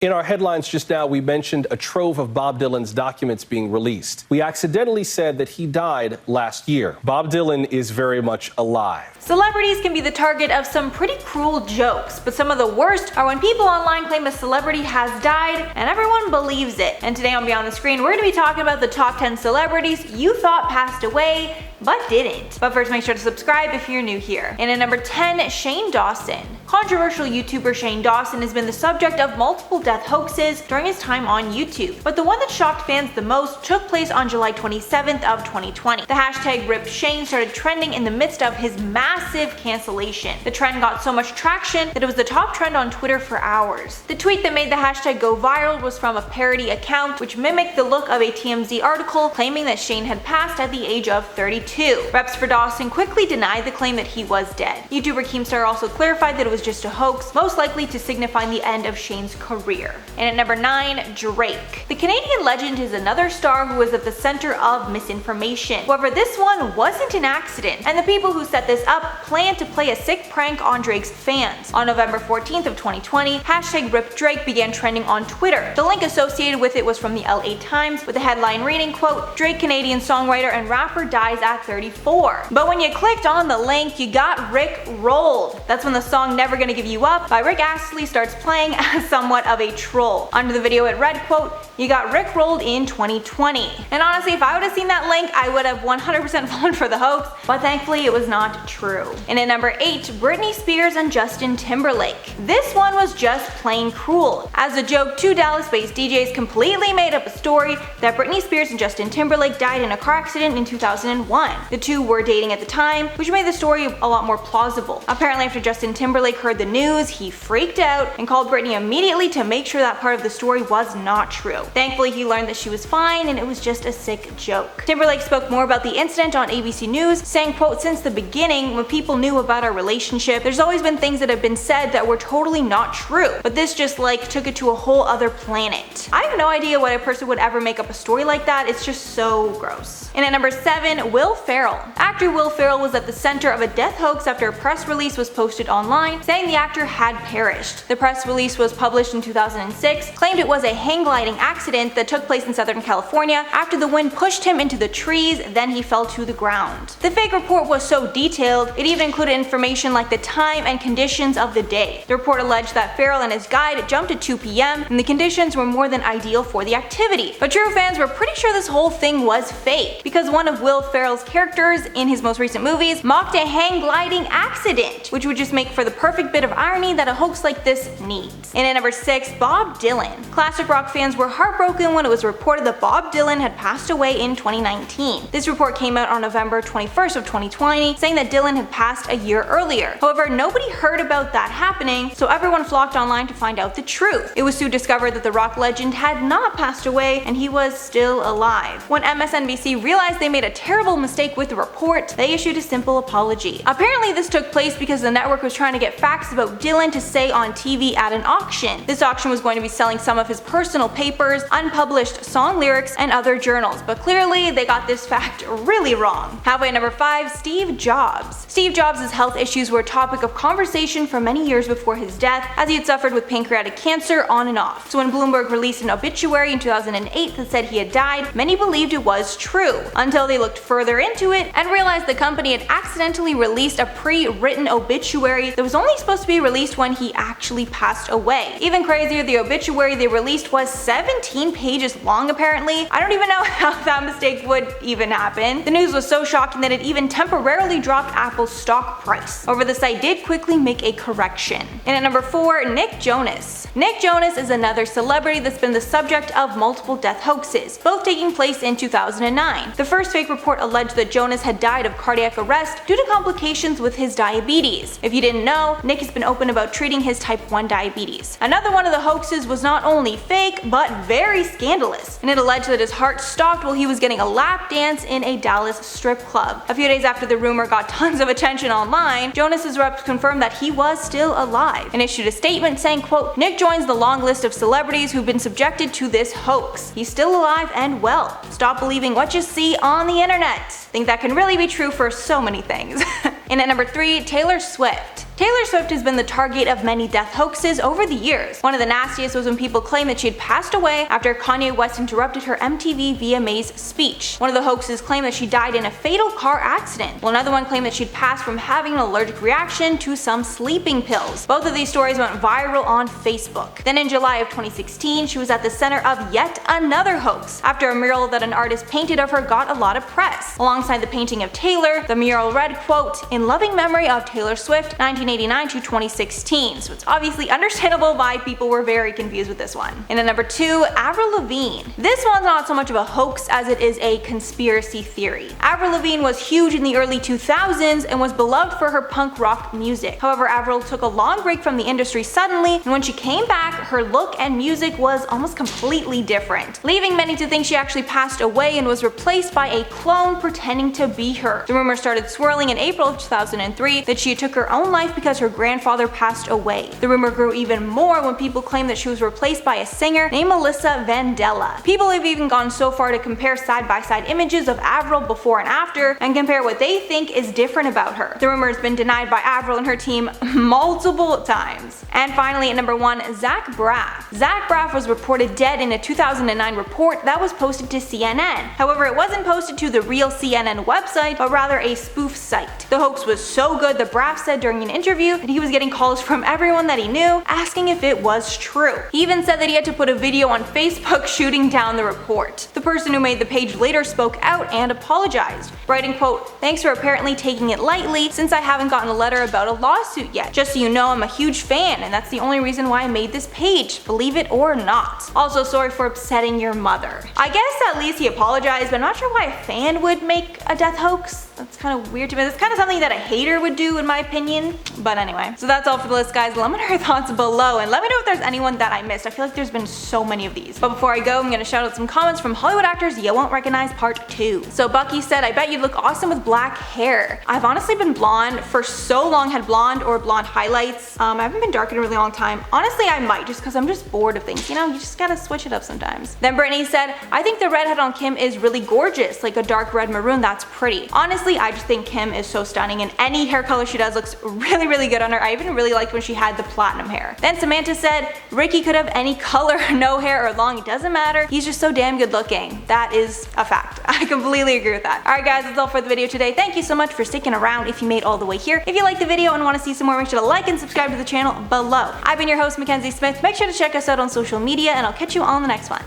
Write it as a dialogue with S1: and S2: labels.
S1: In our headlines just now, we mentioned a trove of Bob Dylan's documents being released. We accidentally said that he died last year. Bob Dylan is very much alive.
S2: Celebrities can be the target of some pretty cruel jokes, but some of the worst are when people online claim a celebrity has died and everyone believes it. And today on Beyond the Screen, we're going to be talking about the top 10 celebrities you thought passed away but didn't. But first, make sure to subscribe if you're new here. And at number 10, Shane Dawson. Controversial YouTuber Shane Dawson has been the subject of multiple death hoaxes during his time on YouTube. But the one that shocked fans the most took place on July 27th of 2020. The hashtag #RipShane started trending in the midst of his massive cancellation. The trend got so much traction that it was the top trend on Twitter for hours. The tweet that made the hashtag go viral was from a parody account which mimicked the look of a TMZ article claiming that Shane had passed at the age of 32. Reps for Dawson quickly denied the claim that he was dead. YouTuber Keemstar also clarified that it was just a hoax, most likely to signify the end of Shane's career. And at number 9, Drake. The Canadian legend is another star who was at the center of misinformation. However, this one wasn't an accident, and the people who set this up planned to play a sick prank on Drake's fans. On November 14th of 2020, hashtag #RipDrake began trending on Twitter. The link associated with it was from the LA Times, with the headline reading, quote, "Drake Canadian songwriter and rapper dies at 34. But when you clicked on the link, you got Rick rolled. That's when the song Never Gonna Give You Up by Rick Astley starts playing as somewhat of a troll. Under the video it read, quote, "You got Rick rolled in 2020. And honestly, if I would have seen that link, I would have 100% fallen for the hoax, but thankfully it was not true. And at number 8, Britney Spears and Justin Timberlake. This one was just plain cruel. As a joke, two Dallas-based DJs completely made up a story that Britney Spears and Justin Timberlake died in a car accident in 2001. The two were dating at the time, which made the story a lot more plausible. Apparently, after Justin Timberlake heard the news, he freaked out and called Britney immediately to make sure that part of the story was not true. Thankfully, he learned that she was fine and it was just a sick joke. Timberlake spoke more about the incident on ABC News, saying, quote, "Since the beginning, when people knew about our relationship, there's always been things that have been said that were totally not true, but this just took it to a whole other planet." I have no idea why a person would ever make up a story like that. It's just so gross. And at number 7, Will Ferrell. Actor Will Ferrell was at the center of a death hoax after a press release was posted online saying the actor had perished. The press release was published in 2006, claimed it was a hang gliding accident that took place in Southern California after the wind pushed him into the trees, then he fell to the ground. The fake report was so detailed, it even included information like the time and conditions of the day. The report alleged that Ferrell and his guide jumped at 2 p.m. and the conditions were more than ideal for the activity. But true fans were pretty sure this whole thing was fake, because one of Will Ferrell's characters in his most recent movies mocked a hang gliding accident, which would just make for the perfect bit of irony that a hoax like this needs. And at number 6, Bob Dylan. Classic rock fans were heartbroken when it was reported that Bob Dylan had passed away in 2019. This report came out on November 21st of 2020, saying that Dylan had passed a year earlier. However, nobody heard about that happening, so everyone flocked online to find out the truth. It was soon discovered that the rock legend had not passed away and he was still alive. When MSNBC realized they made a terrible mistake with the report, they issued a simple apology. Apparently, this took place because the network was trying to get facts about Dylan to say on TV at an auction. This auction was going to be selling some of his personal papers, unpublished song lyrics, and other journals, but clearly they got this fact really wrong. Halfway at number 5, Steve Jobs. Steve Jobs' health issues were a topic of conversation for many years before his death, as he had suffered with pancreatic cancer on and off. So when Bloomberg released an obituary in 2008 that said he had died, many believed it was true, until they looked further into it and realized the company had accidentally released a pre-written obituary that was only supposed to be released when he actually passed away. Even crazier, the obituary they released was 17 pages long apparently. I don't even know how that mistake would even happen. The news was so shocking that it even temporarily dropped Apple's stock price. However, the site did quickly make a correction. And at number 4, Nick Jonas. Nick Jonas is another celebrity that's been the subject of multiple death hoaxes, both taking place in 2009. The first fake report alleged that Jonas had died of cardiac arrest due to complications with his diabetes. If you didn't know, Nick has been open about treating his type 1 diabetes. Another one of the hoaxes was not only fake, but very scandalous, and it alleged that his heart stopped while he was getting a lap dance in a Dallas strip club. A few days after the rumor got tons of attention online, Jonas's reps confirmed that he was still alive and issued a statement saying, quote, "Nick joins the long list of celebrities who've been subjected to this hoax. He's still alive and well. Stop believing what you see on the internet." I think that can really be true for so many things. And at number 3, Taylor Swift. Taylor Swift has been the target of many death hoaxes over the years. One of the nastiest was when people claimed that she had passed away after Kanye West interrupted her MTV VMAs speech. One of the hoaxes claimed that she died in a fatal car accident, while another one claimed that she'd passed from having an allergic reaction to some sleeping pills. Both of these stories went viral on Facebook. Then in July of 2016, she was at the center of yet another hoax after a mural that an artist painted of her got a lot of press. Alongside the painting of Taylor, the mural read, quote, "In loving memory of Taylor Swift, 1989 to 2016. So it's obviously understandable why people were very confused with this one. And at number 2, Avril Lavigne. This one's not so much of a hoax as it is a conspiracy theory. Avril Lavigne was huge in the early 2000s and was beloved for her punk rock music. However, Avril took a long break from the industry suddenly, and when she came back, her look and music was almost completely different, leaving many to think she actually passed away and was replaced by a clone pretending to be her. The rumor started swirling in April of 2003 that she took her own life because her grandfather passed away. The rumor grew even more when people claimed that she was replaced by a singer named Melissa Vandella. People have even gone so far to compare side-by-side images of Avril before and after and compare what they think is different about her. The rumor has been denied by Avril and her team multiple times. And finally, at number 1, Zac Braff. Zac Braff was reported dead in a 2009 report that was posted to CNN. However, it wasn't posted to the real CNN website, but rather a spoof site. The hoax was so good that Braff said during an interview that he was getting calls from everyone that he knew asking if it was true. He even said that he had to put a video on Facebook shooting down the report. The person who made the page later spoke out and apologized, writing, quote, "Thanks for apparently taking it lightly since I haven't gotten a letter about a lawsuit yet. Just so you know, I'm a huge fan and that's the only reason why I made this page, believe it or not. Also, sorry for upsetting your mother." I guess at least he apologized, but I'm not sure why a fan would make a death hoax. That's kind of weird to me. That's kind of something that a hater would do in my opinion. But anyway, so that's all for the list, guys. Let me know your thoughts below and let me know if there's anyone that I missed. I feel like there's been so many of these. But before I go, I'm gonna shout out some comments from Hollywood actors you won't recognize part 2. So Bucky said, "I bet you'd look awesome with black hair." I've honestly been blonde for so long, had blonde or blonde highlights. I haven't been dark in a really long time. Honestly, I might just because I'm just bored of things. You know, you just gotta switch it up sometimes. Then Britney said, "I think the redhead on Kim is really gorgeous, like a dark red maroon, that's pretty." Honestly, I just think Kim is so stunning and any hair color she does looks really, really good on her. I even really liked when she had the platinum hair. Then Samantha said, "Ricky could have any color, no hair or long, it doesn't matter. He's just so damn good looking." That is a fact. I completely agree with that. Alright guys, that's all for the video today. Thank you so much for sticking around if you made all the way here. If you liked the video and want to see some more, make sure to like and subscribe to the channel below. I've been your host, Mackenzie Smith. Make sure to check us out on social media and I'll catch you on the next one.